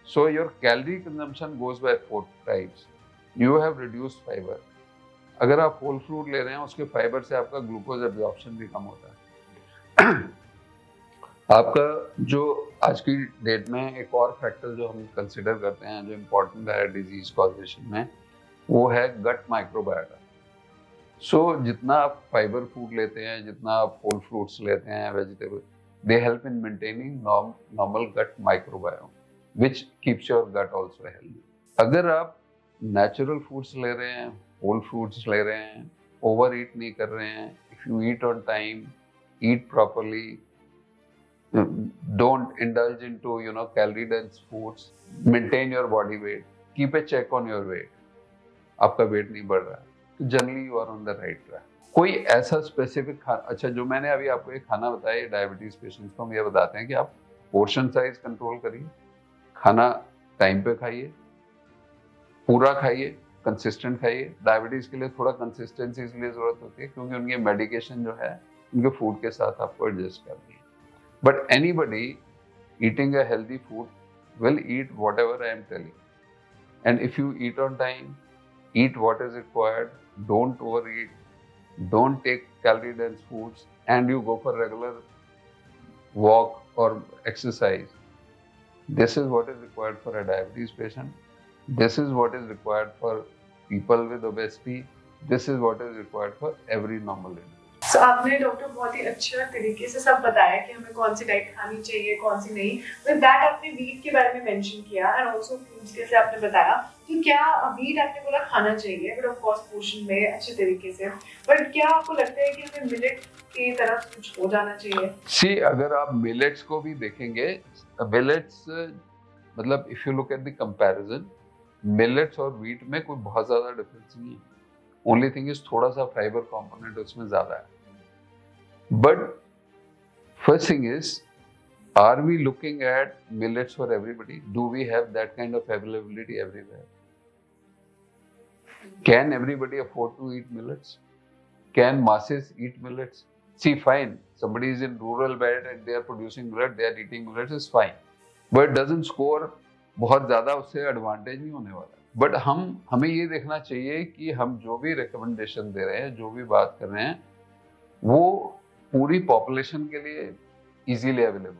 so your calorie consumption goes by 4 times. You have reduced fibre. अगर आप होल फ्रूट ले रहे हैं, उसके फाइबर से आपका ग्लूकोज एब्जॉर्प्शन भी कम होता है। आपका जो आज की डेट में एक और फैक्टर जो हम कंसिडर करते हैं, जो इम्पोर्टेंट है डिजीज कॉजेशन में, वो है गट माइक्रोबायोटा। सो जितना आप फाइबर फूड लेते हैं, जितना आप होल फ्रूट्स लेते हैं, vegetable, They help in maintaining normal gut microbiome, which keeps your gut also healthy. अगर आप natural foods ले रहे हैं, whole foods ले रहे हैं, overeat नहीं कर रहे हैं, if you eat on time, eat properly, don't indulge into calorie dense foods, maintain your body weight, keep a check on your weight. आपका वेट नहीं बढ़ रहा है तो generally you are on the right track. कोई ऐसा specific अच्छा जो मैंने अभी आपको एक खाना बताया डायबिटीज पेशेंट्स को हम ये बताते हैं कि आप पोर्शन साइज कंट्रोल करिए, खाना टाइम पे खाइए, पूरा खाइए, कंसिस्टेंट खाइए। डायबिटीज के लिए थोड़ा कंसिस्टेंसी इसलिए जरूरत होती है क्योंकि उनकी मेडिकेशन जो है उनके फूड के साथ आपको एडजस्ट करनी है। But anybody eating a healthy food will eat what ever I am telling, and if you eat on time, eat what is required, don't overeat, don't take calorie dense foods, and you go for regular walk or exercise. This is what is required for a diabetes patient. This is what is required for people with obesity. This is what is required for every normal individual.
So, आपने doctor बहुत ही अच्छे तरीके से सब बताया कि हमें कौन सी डाइट खानी चाहिए, कौन सी नहीं। विद दैट आपने वीट के बारे में मेंशन किया एंड आल्सो फ्रूट्स जैसे आपने बताया। तो क्या वीट आपने बोला खाना चाहिए बट ऑफ कोर्स पोर्शन में अच्छे तरीके से, बट क्या आपको लगता है कि हमें मिलेट की तरफ कुछ हो जाना चाहिए?
सी अगर आप मिलेट्स को भी देखेंगे, मिलेट्स मतलब if you look at the comparison, millets और वीट में कोई बहुत ज्यादा डिफरेंस नहीं है। ओनली थिंग इज थोड़ा सा फाइबर कंपोनेंट उसमें ज्यादा है। But first thing is, are we looking at millets for everybody? Do we have that kind of availability everywhere? Can everybody afford to eat millets? Can masses eat millets? See, fine, somebody is in rural belt and they are producing millet, they are eating millets, is fine. But it doesn't score बहुत ज़्यादा उससे advantage नहीं होने वाला। But हमें ये देखना चाहिए कि हम जो भी रिकमेंडेशन दे रहे हैं, जो भी बात कर रहे हैं, वो पूरी पॉपुलेशन के लिए इजीली अवेलेबल।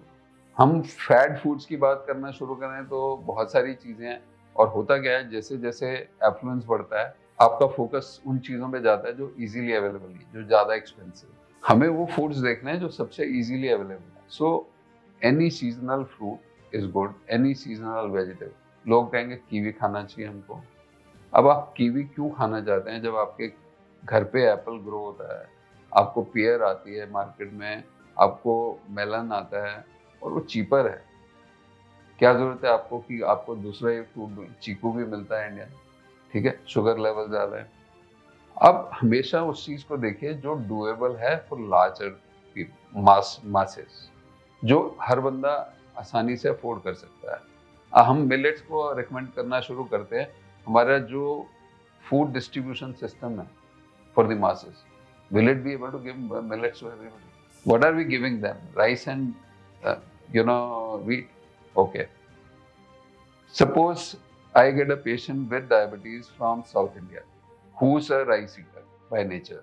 हम फैट फूड्स की बात करना शुरू करें तो बहुत सारी चीज़ें हैं, और होता क्या है जैसे जैसे एफ्लुएंस बढ़ता है आपका फोकस उन चीज़ों पे जाता है जो इजीली अवेलेबल है, जो ज़्यादा एक्सपेंसिव। हमें वो फूड्स देखने हैं जो सबसे इजीली अवेलेबल है। So any seasonal fruit is good, any seasonal vegetable. लोग कहेंगे कीवी खाना चाहिए हमको। अब आप कीवी क्यों खाना चाहते हैं? जब आपके घर पे एप्पल ग्रो होता है, आपको पियर आती है मार्केट में, आपको मेलन आता है और वो चीपर है। क्या जरूरत है आपको कि आपको दूसरा एक फ्रूट, चीकू भी मिलता है इंडिया में, ठीक है, शुगर लेवल ज़्यादा है। अब हमेशा उस चीज़ को देखिए जो डूएबल है फॉर लार्जर मासेस, जो हर बंदा आसानी से अफोर्ड कर सकता है। हम मिलेट्स को रिकमेंड करना शुरू करते हैं। हमारा जो फूड डिस्ट्रीब्यूशन सिस्टम है for the masses, will it be able to give millets to everybody? What are we giving them? Rice and wheat? Okay. Suppose I get a patient with diabetes from South India who's a rice eater by nature.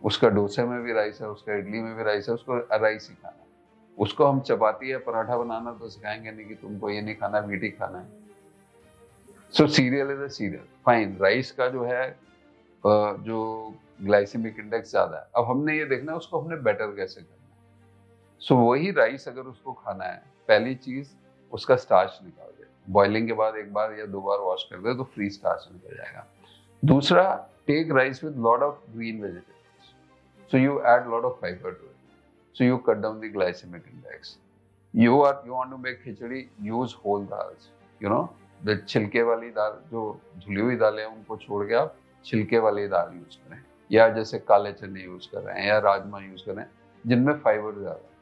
उसका डोसे में भी rice है, उसका इडली में भी rice है, उसको राइस ही खाना है। उसको हम चपाती या पराठा बनाना तो सिखाएंगे नहीं कि तुमको ये नहीं खाना, वीट ही खाना है। So cereal is a cereal, fine. Rice का जो है जो ग्लाइसेमिक इंडेक्स ज़्यादा है। अब हमने ये देखना है उसको हमने बेटर कैसे करना है। सो वही राइस अगर उसको खाना है, पहली चीज़ उसका स्टार्च निकाल दे, बॉइलिंग के बाद एक बार या 2 बार वॉश कर दे तो फ्री स्टार्च निकल जाएगा। दूसरा, take rice with lot of green vegetables, so you add lot of fibre to it, so you cut down the glycaemic index. You want to make khichdi, use whole dals, द छिलके वाली दाल, जो धुली हुई दालें हैं उनको छोड़ के आप छिलके वाली दाल यूज करें, या जैसे काले चने यूज कर रहे हैं या राजमा यूज कर रहे हैं जिनमें फाइबर ज़्यादा है।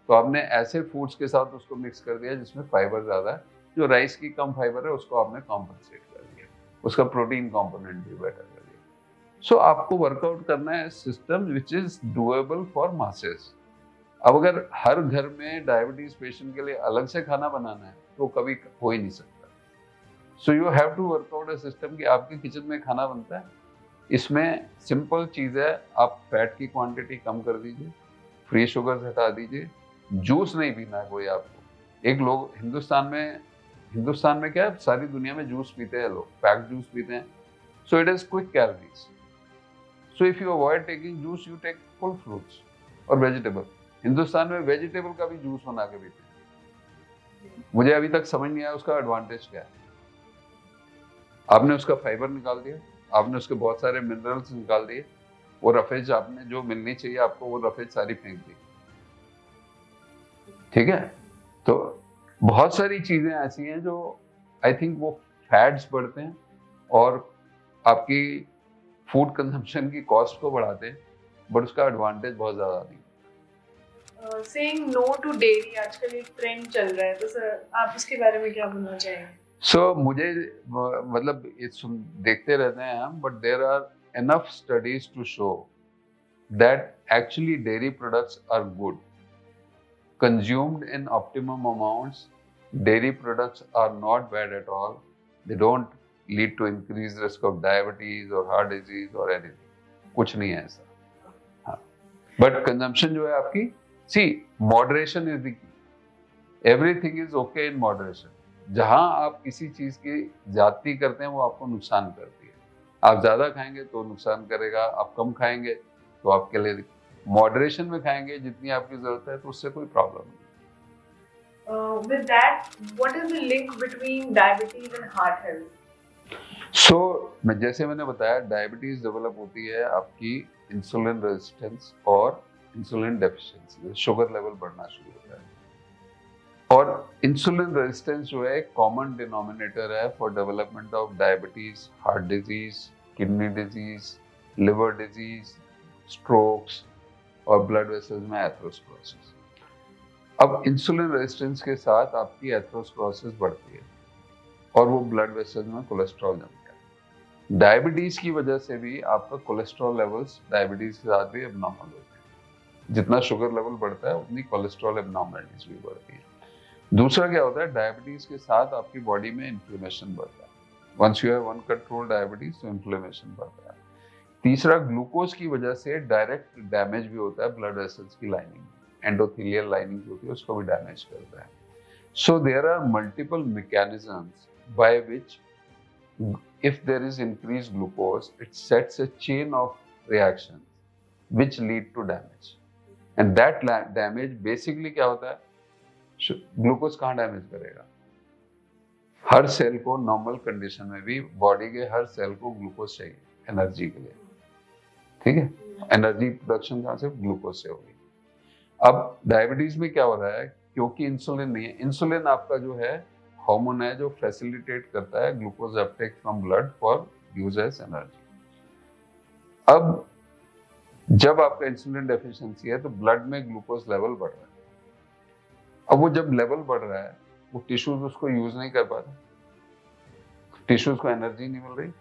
तो आपने ऐसे फूड्स के साथ उसको मिक्स कर दिया जिसमें फाइबर ज़्यादा है। जो राइस की कम फाइबर है उसको आपने कॉम्पनसेट कर दिया, उसका प्रोटीन कॉम्पोनेंट भी बेटर कर दिया। सो आपको वर्कआउट करना है system which is doable for masses. अब अगर हर घर में डायबिटीज पेशेंट के लिए अलग से खाना बनाना है तो कभी हो ही नहीं सकता। So you have to work out a system कि आपके किचन में खाना बनता है। इसमें सिंपल चीज़ है, आप फैट की क्वांटिटी कम कर दीजिए, फ्री शुगर हटा दीजिए, जूस नहीं पीना है कोई आपको। एक लोग हिंदुस्तान में क्या है, सारी दुनिया में जूस पीते हैं लोग, पैक्ड जूस पीते हैं। So it is quick calories. So if you avoid taking juice, you take full fruits और वेजिटेबल। हिंदुस्तान में वेजिटेबल का भी जूस बना के पीते हैं। मुझे अभी तक समझ नहीं आया उसका एडवांटेज क्या है। आपने उसका फाइबर निकाल दिया, आपने उसके बहुत सारे मिनरल्स निकाल दिए, वो रफेज आपने जो मिलनी चाहिए आपको वो रफेज सारी फेंक दी। ठीक है, तो बहुत सारी चीजें ऐसी हैं जो आई थिंक वो फैट्स बढ़ते हैं और आपकी फूड कंजम्पशन की कॉस्ट को बढ़ाते हैं, बट उसका एडवांटेज बहुत ज्यादा नहीं।
सेइंग नो टू डेयरी आजकल एक ट्रेंड चल रहा है, तो सर आप उसके बारे में क्या बोलना चाहेंगे?
मुझे मतलब देखते रहते हैं हम, but there are enough studies to show that actually dairy products are good consumed in optimum amounts. Dairy products are not bad at all. They don't lead to increased risk of diabetes or heart disease or anything. कुछ नहीं है ऐसा। हाँ, but consumption जो है आपकी, see moderation is the key. Everything is okay in moderation. जहां आप किसी चीज की ज्यादती करते हैं वो आपको नुकसान करती है। आप ज्यादा खाएंगे तो नुकसान करेगा, आप कम खाएंगे तो आपके लिए, मॉडरेशन में खाएंगे जितनी आपकी जरूरत है तो उससे कोई प्रॉब्लम नहीं।
With that, what is the link between diabetes and heart health?
मैं जैसे मैंने बताया, डायबिटीज डेवलप होती है आपकी इंसुलिन रेजिस्टेंस और इंसुलिन डेफिशिएंसी, शुगर लेवल बढ़ना शुरू होता है। और इंसुलिन रेजिस्टेंस जो है कॉमन डिनोमिनेटर है for development of diabetes, heart disease, kidney disease, liver disease, strokes और ब्लड वेसल्स में एथेरोस्क्लेरोसिस। अब इंसुलिन रेजिस्टेंस के साथ आपकी एथेरोस्क्लेरोसिस बढ़ती है और वो ब्लड वेसल्स में कोलेस्ट्रॉल जमता है। डायबिटीज की वजह से भी आपका कोलेस्ट्रॉल लेवल्स डायबिटीज के साथ भी एबनॉर्मल होते हैं। जितना शुगर लेवल बढ़ता है उतनी कोलेस्ट्रॉल एबनॉर्मलिटीज भी बढ़ती है। दूसरा क्या होता है, डायबिटीज के साथ आपकी बॉडी में इन्फ्लेमेशन बढ़ता है। Once you have uncontrolled diabetes तो इन्फ्लेमेशन बढ़ता है। तीसरा, ग्लूकोज की वजह से डायरेक्ट डैमेज भी होता है ब्लड वेसल्स की लाइनिंग, एंडोथेलियल लाइनिंग जो होती है उसको भी डैमेज करता है। So there are multiple mechanisms by which if there is increased glucose, it sets a chain of reactions which lead to damage. And that damage basically क्या होता है, ग्लूकोज कहाँ डैमेज करेगा? हर सेल को नॉर्मल कंडीशन में भी body के हर cell को ग्लूकोज चाहिए एनर्जी के लिए। ठीक है, एनर्जी प्रोडक्शन कहाँ से? ग्लूकोज से होगी। अब डायबिटीज में क्या हो रहा है, क्योंकि इंसुलिन नहीं है, इंसुलिन आपका जो है हार्मोन है जो फैसिलिटेट करता है glucose uptake from blood for use as energy. अब जब आपका इंसुलिन डेफिशिएंसी है तो ब्लड में ग्लूकोज लेवल बढ़ रहा है। अब वो जब लेवल बढ़ रहा है वो टिश्यूज उसको यूज नहीं कर पा रहे, टिश्यूज को एनर्जी नहीं मिल रही।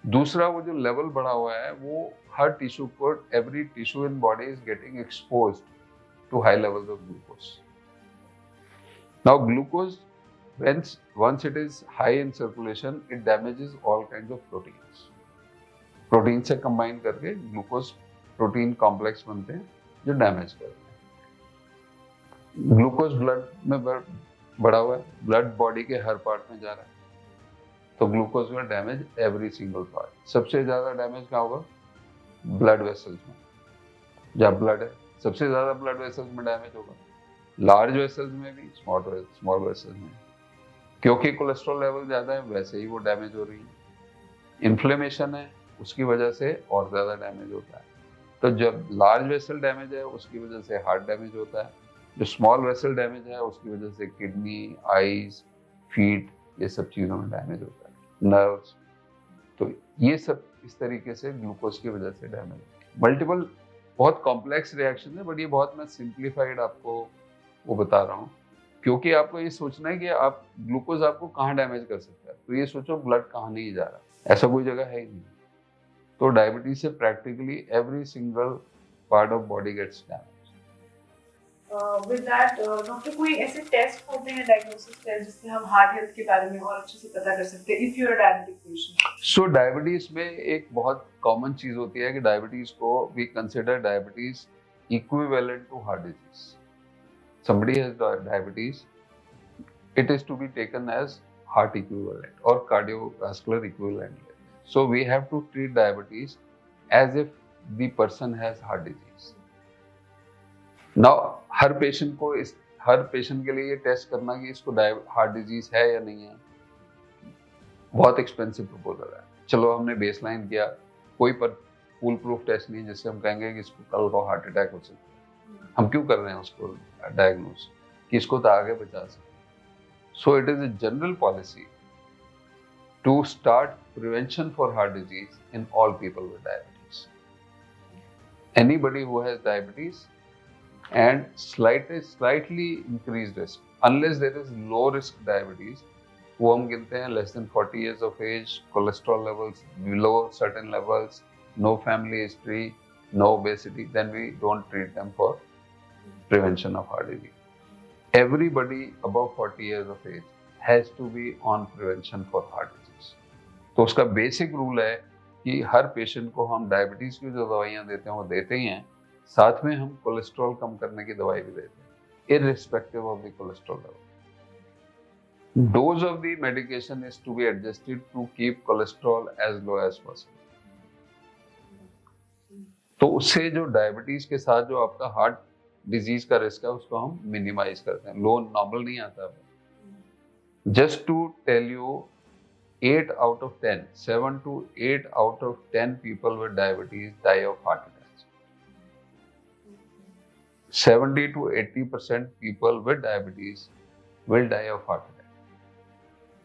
दूसरा, वो जो लेवल बढ़ा हुआ है वो हर टिश्यू को, every tissue in body is getting exposed to high levels of glucose. Now glucose once it is high in circulation, it damages all kinds of proteins. Protein से कंबाइन करके ग्लूकोज प्रोटीन कॉम्प्लेक्स बनते हैं जो damage करते हैं। Glucose blood में बढ़ा हुआ है, ब्लड बॉडी के हर पार्ट में जा रहा है, तो ग्लूकोज का डैमेज एवरी सिंगल पार्ट। सबसे ज्यादा डैमेज कहाँ होगा? ब्लड वेसल्स में, जहाँ ब्लड है सबसे ज्यादा ब्लड वेसल्स में डैमेज होगा। लार्ज वेसल्स में भी, स्मॉल वेसल्स में, क्योंकि कोलेस्ट्रॉल लेवल ज्यादा है वैसे ही वो डैमेज हो रही है। इन्फ्लेमेशन है उसकी वजह से और ज्यादा डैमेज होता है। तो जब लार्ज वेसल डैमेज है उसकी वजह से हार्ट डैमेज होता है, जो स्मॉल वेसल डैमेज है उसकी वजह से किडनी, आईज, फीट, ये सब चीजों में डैमेज होता है, नर्व्स। तो ये सब इस तरीके से ग्लूकोज की वजह से डैमेज। मल्टीपल बहुत कॉम्प्लेक्स रिएक्शन है, बट ये बहुत मैं सिंप्लीफाइड आपको वो बता रहा हूँ, क्योंकि आपको ये सोचना है कि आप ग्लूकोज आपको कहाँ डैमेज कर सकता है। तो ये सोचो ब्लड कहाँ नहीं जा रहा, ऐसा कोई जगह है ही नहीं। तो डायबिटीज से practically every single part of body gets damage.
With that doctor, कोई ऐसे टेस्ट होते हैं, डायग्नोसिस टेस्ट, जिससे हम हार्ट हेल्थ के बारे में और अच्छे से पता कर सकते हैं if you are a diabetic patient?
So diabetes में एक बहुत कॉमन चीज होती है कि डायबिटीज को we consider diabetes equivalent to heart disease. Somebody has diabetes, it is to be taken as heart equivalent or cardiovascular equivalent. So we have to treat diabetes as if the person has heart disease. Now her patient के लिए ये test करना कि इसको heart disease है या नहीं है बहुत एक्सपेंसिव प्रपोजल है। चलो हमने बेसलाइन किया, कोई पर फुल प्रूफ टेस्ट नहीं जिससे हम कहेंगे कि इसको कल को हार्ट अटैक हो सकता है, हम क्यों कर रहे हैं उसको डायग्नोज कि इसको तो आगे बचा सके। So it is a general policy to start prevention for heart disease in all people with diabetes. Anybody who has diabetes and slightly increased risk, unless there is low risk diabetes, वो हम गिनते हैं less than 40 years of age, cholesterol levels below certain levels, no family history, no obesity, then we don't treat them for prevention of heart disease. Everybody above 40 years of age has to be on prevention for heart disease. तो उसका basic rule है कि हर patient को हम diabetes की जो दवाइयाँ देते हैं वो देते ही हैं, साथ में हम कोलेस्ट्रॉल कम करने की दवाई भी देते हैं irrespective of the cholesterol level. Dose of the medication is to be adjusted to keep cholesterol as low as possible. तो उससे जो डायबिटीज के साथ जो आपका हार्ट डिजीज का रिस्क है उसको हम मिनिमाइज करते हैं, लो नॉर्मल नहीं आता है। Just to tell you 8 out of 10, 7 to 8 out of 10 people with diabetes die of heart attacks. 70 to 80% people with diabetes will die of heart attack.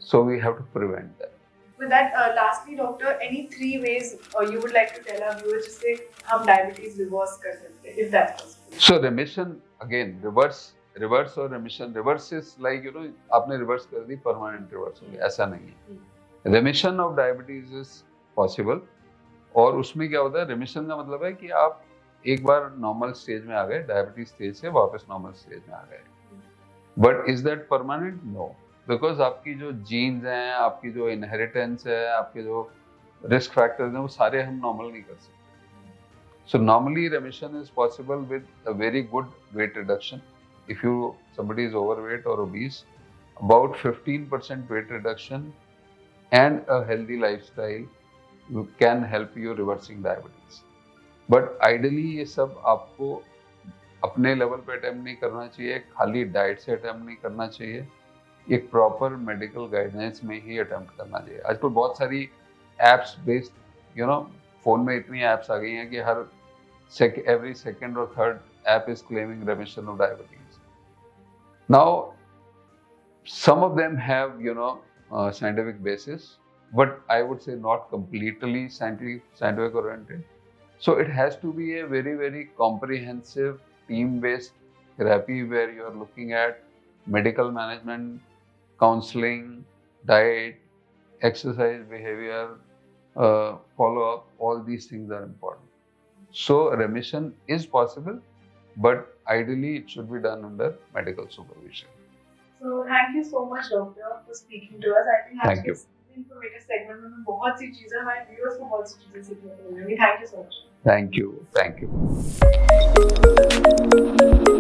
So we have to prevent that.
With that, lastly, doctor, any 3 ways you would like to tell our viewers जिससे हम diabetes reverse कर सकते हैं, if that's possible?
So remission, again, reverse or remission. Reverse is like, you know, आपने reverse कर दी, permanent reverse हो गया, ऐसा नहीं है। Remission of diabetes is possible. और उसमें क्या होता है, remission का मतलब है कि आप एक बार नॉर्मल स्टेज में आ गए, डायबिटीज स्टेज से वापस नॉर्मल स्टेज में आ गए। But is that permanent? No, because आपकी जो जीन्स हैं, आपकी जो इनहेरिटेंस है, आपके जो रिस्क फैक्टर्स हैं, वो सारे हम नॉर्मल नहीं कर सकते। So normally रेमिशन is possible with a very good weight reduction. If you somebody is overweight or obese, about 15% weight reduction and a healthy lifestyle can help you reversing diabetes. But ideally ये सब आपको अपने level पे attempt नहीं करना चाहिए, खाली diet से अटेम्प्ट नहीं करना चाहिए, एक प्रॉपर मेडिकल गाइडेंस में ही अटेम्प्ट करना चाहिए। आजकल बहुत सारी apps based, you know, phone में इतनी एप्स आ गई हैं कि हर every second or third app is claiming remission of diabetes. Now, some of them have, scientific basis, but I would say not completely scientific oriented. So it has to be a very, very comprehensive team-based therapy where you are looking at medical management, counseling, diet, exercise behavior, follow-up. All these things are important. So remission is possible, but ideally it should be done under medical supervision.
So thank you so much, doctor, for speaking to us. I think
Thank you.
informative segment में बहुत सी चीजें हमारे viewers को बहुत सी चीजें सीखने को मिलेंगी. Thank you so much.
Thank you.